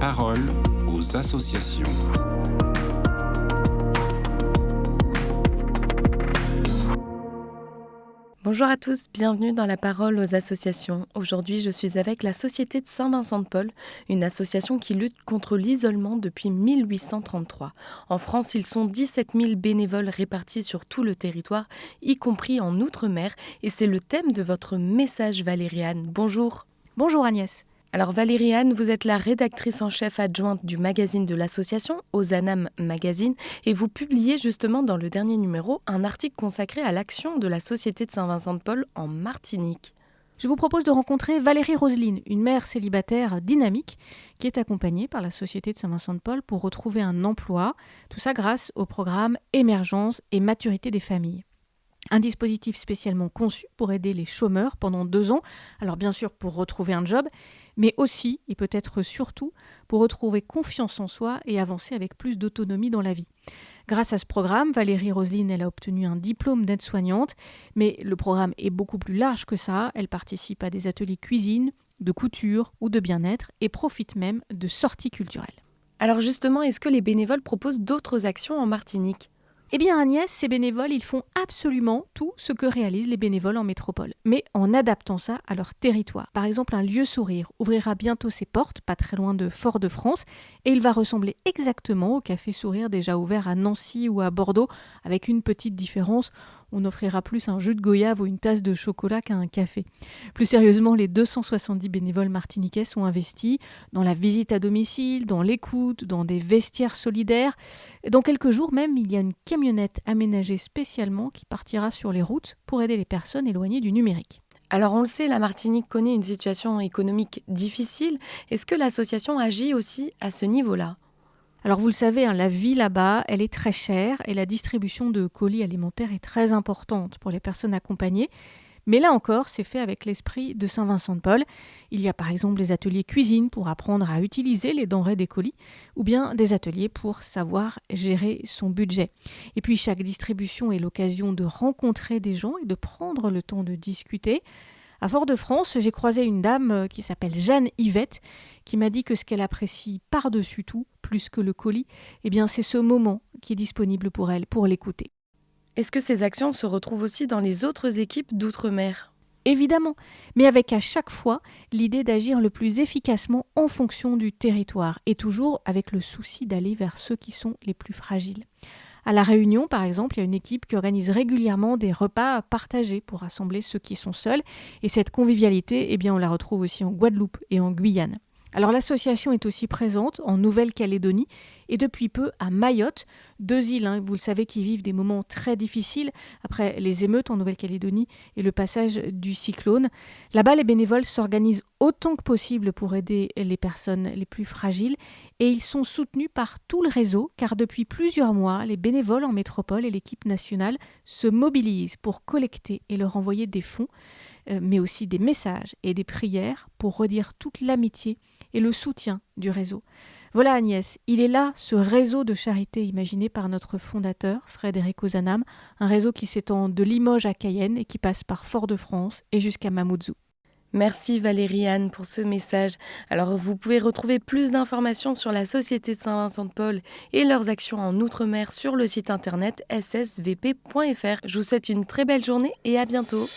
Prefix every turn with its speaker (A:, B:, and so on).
A: parole aux associations.
B: Bonjour à tous, bienvenue dans la parole aux associations. Aujourd'hui, je suis avec la Société de Saint-Vincent-de-Paul, une association qui lutte contre l'isolement depuis 1833. En France, ils sont 17 000 bénévoles répartis sur tout le territoire, y compris en Outre-mer. Et c'est le thème de votre message, Valérie-Anne. Bonjour.
C: Bonjour Agnès.
B: Alors Valérie-Anne, vous êtes la rédactrice en chef adjointe du magazine de l'association, Ozanam Magazine, et vous publiez justement dans le dernier numéro un article consacré à l'action de la Société de Saint-Vincent-de-Paul en Martinique.
C: Je vous propose de rencontrer Valérie Roseline, une mère célibataire dynamique qui est accompagnée par la Société de Saint-Vincent-de-Paul pour retrouver un emploi, tout ça grâce au programme Émergence et Maturité des familles. Un dispositif spécialement conçu pour aider les chômeurs pendant 2 ans, alors bien sûr pour retrouver un job, mais aussi, et peut-être surtout, pour retrouver confiance en soi et avancer avec plus d'autonomie dans la vie. Grâce à ce programme, Valérie Roseline, elle a obtenu un diplôme d'aide-soignante, mais le programme est beaucoup plus large que ça. Elle participe à des ateliers cuisine, de couture ou de bien-être et profite même de sorties culturelles.
B: Alors justement, est-ce que les bénévoles proposent d'autres actions en Martinique ?
C: Eh bien Agnès, ces bénévoles, ils font absolument tout ce que réalisent les bénévoles en métropole, mais en adaptant ça à leur territoire. Par exemple, un lieu sourire ouvrira bientôt ses portes, pas très loin de Fort-de-France, et il va ressembler exactement au café sourire déjà ouvert à Nancy ou à Bordeaux, avec une petite différence. On offrira plus un jus de goyave ou une tasse de chocolat qu'un café. Plus sérieusement, les 270 bénévoles martiniquais sont investis dans la visite à domicile, dans l'écoute, dans des vestiaires solidaires. Dans quelques jours même, il y a une camionnette aménagée spécialement qui partira sur les routes pour aider les personnes éloignées du numérique.
B: Alors on le sait, la Martinique connaît une situation économique difficile. Est-ce que l'association agit aussi à ce niveau-là ?
C: Alors vous le savez, la vie là-bas, elle est très chère et la distribution de colis alimentaires est très importante pour les personnes accompagnées. Mais là encore, c'est fait avec l'esprit de Saint-Vincent-de-Paul. Il y a par exemple des ateliers cuisine pour apprendre à utiliser les denrées des colis ou bien des ateliers pour savoir gérer son budget. Et puis chaque distribution est l'occasion de rencontrer des gens et de prendre le temps de discuter. À Fort-de-France, j'ai croisé une dame qui s'appelle Jeanne Yvette qui m'a dit que ce qu'elle apprécie par-dessus tout, plus que le colis, eh bien c'est ce moment qui est disponible pour elle, pour l'écouter.
B: Est-ce que ces actions se retrouvent aussi dans les autres équipes d'outre-mer ?
C: Évidemment, mais avec à chaque fois l'idée d'agir le plus efficacement en fonction du territoire et toujours avec le souci d'aller vers ceux qui sont les plus fragiles. À La Réunion, par exemple, il y a une équipe qui organise régulièrement des repas partagés pour rassembler ceux qui sont seuls. Et cette convivialité, eh bien, on la retrouve aussi en Guadeloupe et en Guyane. Alors l'association est aussi présente en Nouvelle-Calédonie et depuis peu à Mayotte, 2 îles, vous le savez, qui vivent des moments très difficiles après les émeutes en Nouvelle-Calédonie et le passage du cyclone. Là-bas, les bénévoles s'organisent autant que possible pour aider les personnes les plus fragiles et ils sont soutenus par tout le réseau car depuis plusieurs mois, les bénévoles en métropole et l'équipe nationale se mobilisent pour collecter et leur envoyer des fonds, mais aussi des messages et des prières pour redire toute l'amitié et le soutien du réseau. Voilà Agnès, il est là ce réseau de charité imaginé par notre fondateur, Frédéric Ozanam, un réseau qui s'étend de Limoges à Cayenne et qui passe par Fort-de-France et jusqu'à Mamoudzou.
B: Merci Valérie-Anne pour ce message. Alors vous pouvez retrouver plus d'informations sur la Société de Saint-Vincent-de-Paul et leurs actions en Outre-mer sur le site internet ssvp.fr. Je vous souhaite une très belle journée et à bientôt.